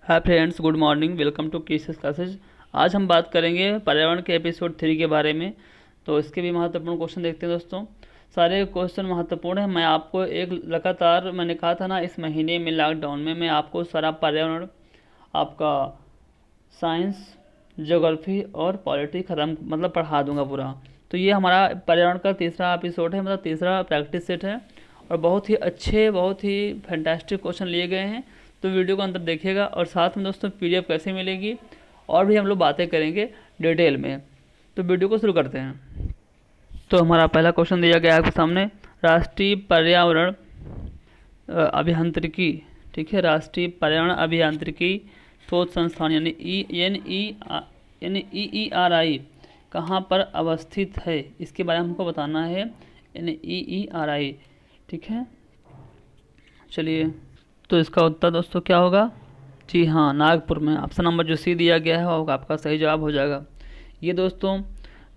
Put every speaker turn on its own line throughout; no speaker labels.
Hi friends, good morning. Welcome to cases classes. आज हम बात करेंगे पर्यावरण के एपिसोड 3 के बारे में। तो इसके भी महत्वपूर्ण क्वेश्चन देखते हैं दोस्तों। सारे क्वेश्चन महत्वपूर्ण हैं। मैं आपको एक लगातार मैंने कहा था ना, इस महीने में लॉकडाउन में मैं आपको सारा पर्यावरण, आपका साइंस, ज्योग्राफी और पॉलिटी ख़त्म मतलब पढ़ा दूंगा पूरा। तो ये हमारा पर्यावरण का तीसरा एपिसोड है, मतलब तीसरा प्रैक्टिस सेट है। और बहुत ही अच्छे, बहुत ही फैंटास्टिक क्वेश्चन लिए गए हैं। तो वीडियो को अंदर देखिएगा। और साथ में दोस्तों पीडीएफ कैसे मिलेगी और भी हम लोग बातें करेंगे डिटेल में। तो वीडियो को शुरू करते हैं। तो हमारा पहला क्वेश्चन दिया गया है आपके सामने, राष्ट्रीय पर्यावरण अभियांत्रिकी, ठीक है, राष्ट्रीय पर्यावरण अभियांत्रिकी शोध संस्थान यानी NEERI कहाँ पर अवस्थित है, इसके बारे में हमको बताना है। NEERI, ठीक है। चलिए, तो इसका उत्तर दोस्तों क्या होगा? जी हाँ, नागपुर में। ऑप्शन नंबर जो सी दिया गया है वो आपका सही जवाब हो जाएगा। ये दोस्तों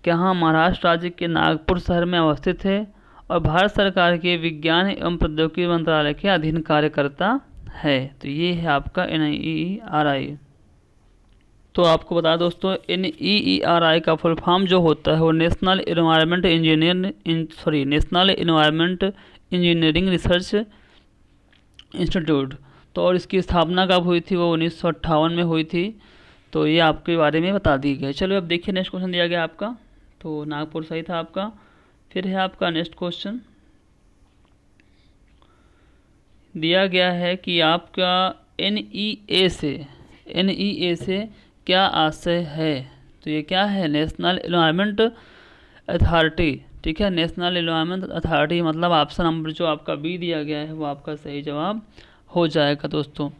कहाँ, महाराष्ट्र राज्य के नागपुर शहर में अवस्थित है और भारत सरकार के विज्ञान एवं प्रौद्योगिकी मंत्रालय के अधीन कार्य करता है। तो ये है आपका NEERI। तो आपको बता दोस्तों, NEERI का फुल फॉर्म जो होता है वो national environment engineering research institute. तो और इसकी स्थापना कब हुई थी? वो 1958 में हुई थी। तो ये आपके बारे में बता दी गई। चलो अब देखिए, नेक्स्ट क्वेश्चन दिया गया आपका। तो नागपुर सही था आपका। फिर है आपका नेक्स्ट क्वेश्चन दिया गया है कि आपका NEA से क्या आशय है? तो ये क्या है? नेशनल एनवायरनमेंट अथॉरिटी, ठीक है। नेशनल एनवायरनमेंट अथॉरिटी मतलब ऑप्शन नंबर जो आपका बी दिया गया है वो आपका सही जवाब हो जाएगा दोस्तों।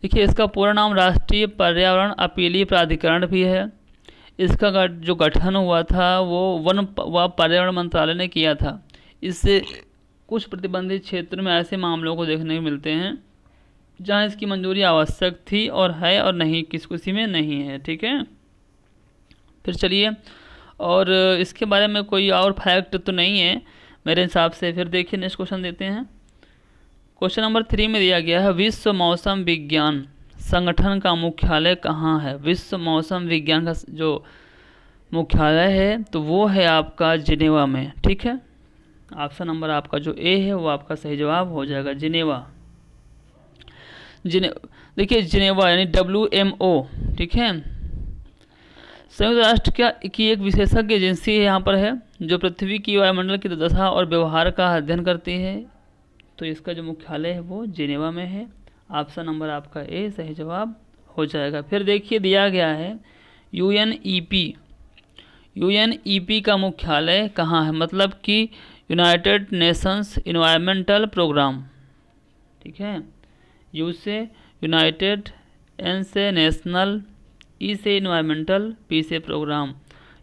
देखिए, इसका पूरा नाम राष्ट्रीय पर्यावरण अपीलीय प्राधिकरण भी है। इसका जो गठन हुआ था वो वन व पर्यावरण मंत्रालय ने किया था। इससे कुछ प्रतिबंधित क्षेत्र में ऐसे मामलों को देखने को मिलते हैं जहां इसकी मंजूरी आवश्यक थी और है, और नहीं किसी में नहीं है, ठीक है। फिर चलिए, और इसके बारे में कोई और फैक्ट तो नहीं है मेरे हिसाब से। फिर देखिए, नेक्स्ट क्वेश्चन देते हैं। क्वेश्चन नंबर 3 में दिया गया है, विश्व मौसम विज्ञान संगठन का मुख्यालय कहाँ है? विश्व मौसम विज्ञान का जो मुख्यालय है तो वो है आपका जिनेवा में, ठीक है। ऑप्शन नंबर आपका जो ए है वो आपका सही जवाब हो जाएगा, जिनेवा। देखिए, जिनेवा यानी WMO, ठीक है। संयुक्त राष्ट्र की एक विशेषज्ञ एजेंसी है यहाँ पर है, जो पृथ्वी की वायुमंडल की दशा और व्यवहार का अध्ययन करती है। तो इसका जो मुख्यालय है वो जिनेवा में है। ऑप्शन नंबर आपका ए सही जवाब हो जाएगा। फिर देखिए, दिया गया है UNEP का मुख्यालय कहाँ है? मतलब कि यूनाइटेड नेशंस इन्वायरमेंटल प्रोग्राम, ठीक है। यू से यूनाइटेड, एन से नेशनल, ई से इन्वायरमेंटल, पी से प्रोग्राम।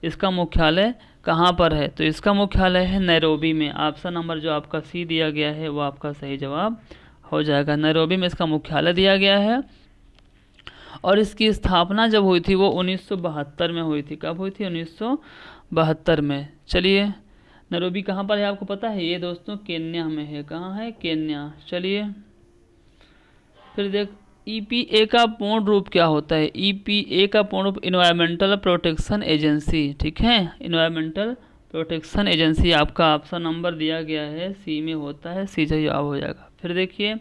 इसका मुख्यालय कहाँ पर है? तो इसका मुख्यालय है नैरोबी में। ऑप्शन नंबर जो आपका सी दिया गया है वो आपका सही जवाब हो जाएगा। नैरोबी में इसका मुख्यालय दिया गया है। और इसकी स्थापना जब हुई थी वो 1972 में हुई थी। कब हुई थी? 1972 में। चलिए, नैरोबी कहाँ पर है आपको पता है? ये दोस्तों केन्या में है। कहाँ है? केन्या। चलिए, फिर देख, EPA का पूर्ण रूप क्या होता है? EPA का पूर्ण रूप इन्वायरमेंटल प्रोटेक्शन एजेंसी, ठीक है। इन्वायरमेंटल प्रोटेक्शन एजेंसी आपका ऑप्शन नंबर दिया गया है सी में होता है, सी सही जवाब हो जाएगा। फिर देखिए,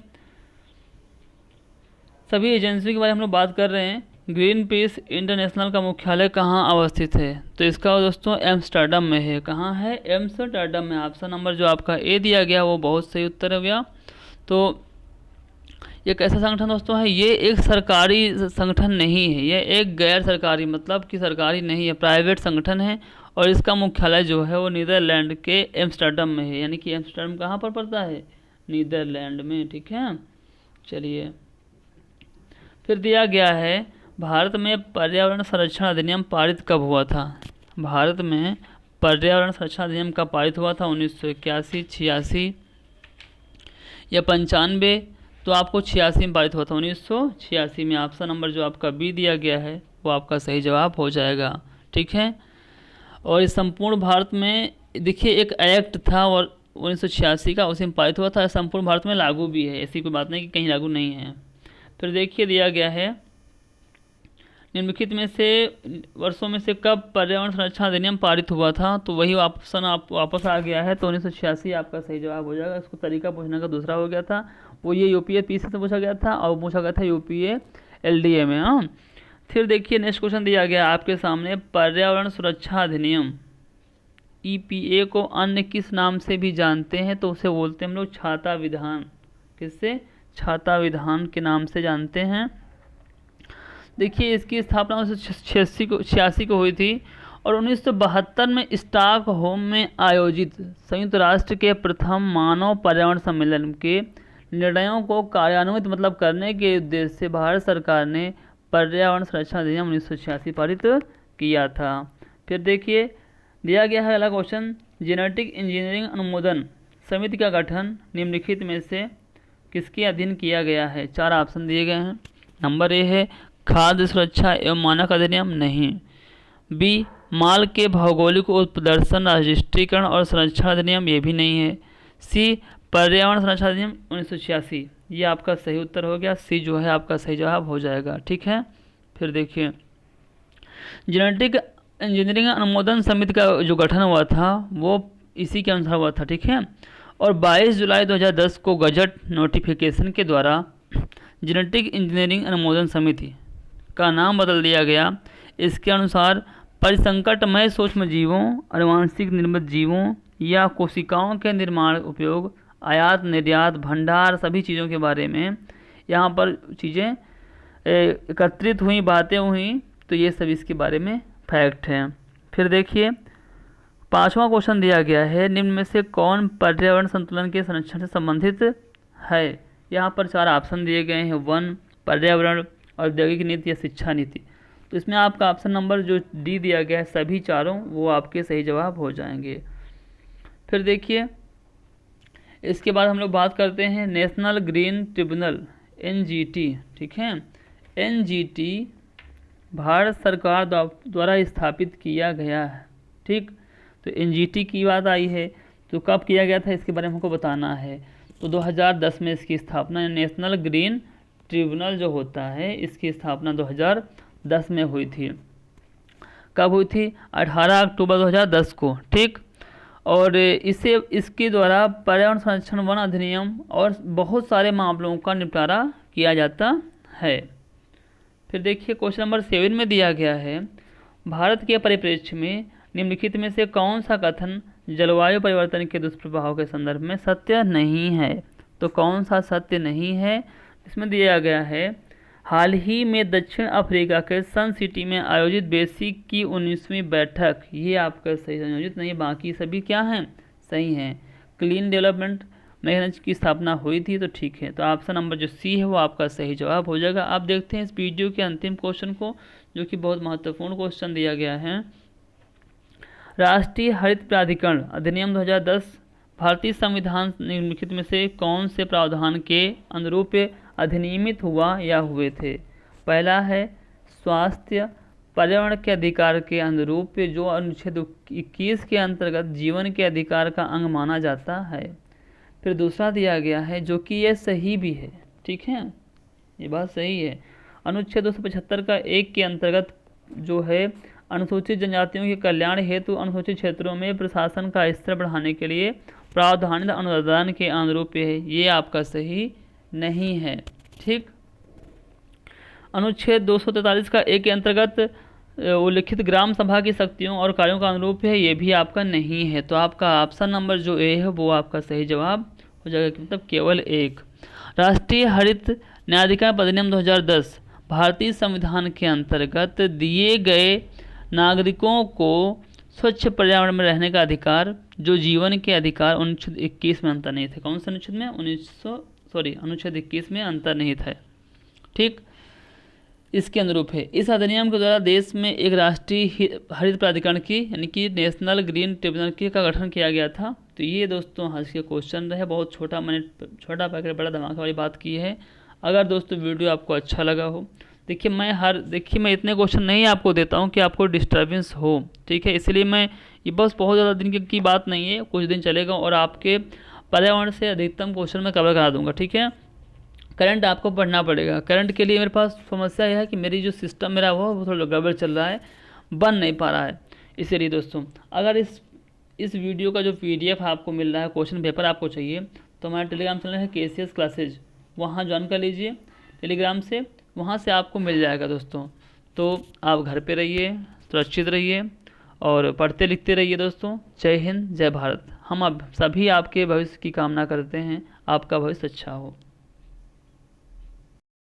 सभी एजेंसियों के बारे में हम लोग बात कर रहे हैं। ग्रीन पीस इंटरनेशनल का मुख्यालय कहाँ अवस्थित है? तो इसका दोस्तों एम्स्टर्डम में है। कहाँ है? एम्स्टर्डम में। ऑप्शन नंबर जो आपका ए दिया गया वो बहुत सही उत्तर हो गया। तो ये कैसा संगठन दोस्तों है? ये एक सरकारी संगठन नहीं है, ये एक गैर सरकारी, मतलब कि सरकारी नहीं है, प्राइवेट संगठन है। और इसका मुख्यालय जो है वो नीदरलैंड के एम्स्टर्डम में है। यानी कि एम्स्टर्डम कहाँ पर पड़ता है? नीदरलैंड में, ठीक है। चलिए, फिर दिया गया है, भारत में पर्यावरण संरक्षण अधिनियम पारित कब हुआ था? भारत में पर्यावरण संरक्षण अधिनियम कब पारित हुआ था? 1981, 86 या 95? तो आपको 86 में पारित हुआ था, 1986 में। ऑप्शन नंबर जो आपका बी दिया गया है वो आपका सही जवाब हो जाएगा, ठीक है। और इस संपूर्ण भारत में देखिए एक एक्ट था और 1986 का, उसी में पारित हुआ था। संपूर्ण भारत में लागू भी है, ऐसी कोई बात नहीं कि कहीं लागू नहीं है। फिर देखिए, दिया गया है निम्नलिखित में से वर्षों में से कब पर्यावरण संरक्षण अधिनियम पारित हुआ था? तो वही ऑप्शन आप वापस आ गया है, तो 1986 आपका सही जवाब हो जाएगा। इसको तरीका पूछने का दूसरा हो गया था, वो ये यूपीए पीसी से पूछा गया था और पूछा गया था यूपीए एलडीए में। हाँ, फिर देखिए नेक्स्ट क्वेश्चन दिया गया आपके सामने, पर्यावरण सुरक्षा अधिनियम ईपीए को अन्य किस नाम से भी जानते हैं? तो उसे बोलते हैं हम लोग छाता विधान। किससे? छाता विधान के नाम से जानते हैं। देखिए इसकी स्थापना 1986 को हुई थी और 1972 में स्टॉकहोम में आयोजित संयुक्त राष्ट्र के प्रथम मानव पर्यावरण सम्मेलन के निर्णयों को कार्यान्वित करने के उद्देश्य से भारत सरकार ने पर्यावरण संरक्षण अधिनियम 1986 पारित किया था। फिर देखिए दिया गया है अगला क्वेश्चन, जेनेटिक इंजीनियरिंग अनुमोदन समिति का गठन निम्नलिखित में से किसके अधीन किया गया है? 4 ऑप्शन दिए गए हैं। नंबर ए है खाद्य सुरक्षा एवं मानक अधिनियम, नहीं। बी माल के भौगोलिक उत्प्रदर्शन रजिस्ट्रीकरण और संरक्षण अधिनियम, ये भी नहीं है। सी पर्यावरण संरक्षण अधिनियम 1986, ये आपका सही उत्तर हो गया। सी जो है आपका सही जवाब हो जाएगा। ठीक है, फिर देखिए जेनेटिक इंजीनियरिंग अनुमोदन समिति का जो गठन हुआ था वो इसी के अनुसार हुआ था। ठीक है, और 22 जुलाई 2010 को गजट नोटिफिकेशन के द्वारा जेनेटिक इंजीनियरिंग अनुमोदन समिति का नाम बदल दिया गया। इसके अनुसार परिसंकटमय सूक्ष्म जीवों, आनुवंशिक निर्मित जीवों या कोशिकाओं के निर्माण, उपयोग, आयात निर्यात, भंडार, सभी चीज़ों के बारे में यहाँ पर चीज़ें एकत्रित हुई, बातें हुई, तो ये सब इसके बारे में फैक्ट हैं। फिर देखिए 5वां क्वेश्चन दिया गया है, निम्न में से कौन पर्यावरण संतुलन के संरक्षण से संबंधित है? यहाँ पर 4 ऑप्शन दिए गए हैं, वन, पर्यावरण, औद्योगिक नीति या शिक्षा नीति। तो इसमें आपका ऑप्शन नंबर जो डी दिया गया है, सभी चारों वो आपके सही जवाब हो जाएंगे। फिर देखिए इसके बाद हम लोग बात करते हैं नेशनल ग्रीन ट्रिब्यूनल एनजीटी। ठीक है, एनजीटी भारत सरकार द्वारा स्थापित किया गया है। ठीक, तो एनजीटी की बात आई है, तो कब किया गया था इसके बारे में हमको बताना है। तो 2010 में इसकी स्थापना, नेशनल ग्रीन ट्रिब्यूनल जो होता है इसकी स्थापना 2010 में हुई थी। कब हुई थी? 18 अक्टूबर 2010 को। ठीक, और इसके द्वारा पर्यावरण संरक्षण, वन अधिनियम और बहुत सारे मामलों का निपटारा किया जाता है। फिर देखिए क्वेश्चन नंबर 7 में दिया गया है, भारत के परिप्रेक्ष्य में निम्नलिखित में से कौन सा कथन जलवायु परिवर्तन के दुष्प्रभाव के संदर्भ में सत्य नहीं है? तो कौन सा सत्य नहीं है? इसमें दिया गया है, हाल ही में दक्षिण अफ्रीका के सन सिटी में आयोजित बेसिक की 19वीं बैठक, ये आपका सही संयोजित नहीं, बाकी सभी क्या हैं? सही हैं। क्लीन डेवलपमेंट मैकेनिज्म की स्थापना हुई थी, तो ठीक है। तो ऑप्शन नंबर जो सी है वो आपका सही जवाब हो जाएगा। आप देखते हैं इस वीडियो के अंतिम क्वेश्चन को, जो कि बहुत महत्वपूर्ण क्वेश्चन दिया गया है। राष्ट्रीय हरित प्राधिकरण अधिनियम 2010 भारतीय संविधान निम्नलिखित में से कौन से प्रावधान के अनुरूप अधिनियमित हुआ या हुए थे? पहला है स्वास्थ्य पर्यावरण के अधिकार के अनुरूप, जो अनुच्छेद 21 के अंतर्गत जीवन के अधिकार का अंग माना जाता है। फिर दूसरा दिया गया है, जो कि यह सही भी है। ठीक है, ये बात सही है, अनुच्छेद 275 का 1 के अंतर्गत जो है अनुसूचित जनजातियों के कल्याण हेतु अनुसूचित क्षेत्रों में प्रशासन का स्तर बढ़ाने के लिए प्रावधानित अनुदान के अनुरूप है, ये आपका सही नहीं है। ठीक, अनुच्छेद 243 का 1 के अंतर्गत उल्लिखित ग्राम सभा की शक्तियों और कार्यों का अनुरूप है, ये भी आपका नहीं है। तो आपका ऑप्शन नंबर जो ए है वो आपका सही जवाब हो जाएगा, मतलब केवल 1। राष्ट्रीय हरित न्यायाधिकरण अधिनियम 2010 भारतीय संविधान के अंतर्गत दिए गए नागरिकों को स्वच्छ पर्यावरण में रहने का अधिकार, जो जीवन के अधिकार अनुच्छेद 21 में अंतर्निहित है। कौन से अनुच्छेद में? अनुच्छेद 21 में अंतर्निहित है। ठीक, इसके अनुरूप है। इस अधिनियम के द्वारा देश में एक राष्ट्रीय हरित प्राधिकरण की, यानी कि नेशनल ग्रीन ट्रिब्यूनल की का गठन किया गया था। तो ये दोस्तों आज के क्वेश्चन रहे, बहुत छोटा, मैंने छोटा पैकेट बड़ा धमाका वाली बात की है। अगर दोस्तों वीडियो आपको अच्छा लगा हो, देखिए मैं इतने क्वेश्चन नहीं आपको देता हूँ कि आपको डिस्टर्बेंस हो। ठीक है, इसलिए मैं ये बस बहुत ज़्यादा दिन की बात नहीं है, कुछ दिन चलेगा और आपके पर्यावरण से अधिकतम क्वेश्चन मैं कवर करा दूंगा। ठीक है, करंट आपको पढ़ना पड़ेगा। करंट के लिए मेरे पास समस्या यह है कि मेरी जो सिस्टम मेरा वो थोड़ा गड़बड़ चल रहा है, बन नहीं पा रहा है। इसीलिए दोस्तों अगर इस वीडियो का जो PDF आपको मिल रहा है, क्वेश्चन पेपर आपको चाहिए, तो हमारा टेलीग्राम चैनल है KCS क्लासेज, वहाँ ज्वाइन कर लीजिए टेलीग्राम से, वहाँ से आपको मिल जाएगा दोस्तों। तो आप घर पे रहिए, सुरक्षित रहिए और पढ़ते लिखते रहिए दोस्तों। जय हिंद, जय भारत। हम अब सभी आपके भविष्य की कामना करते हैं, आपका भविष्य अच्छा हो।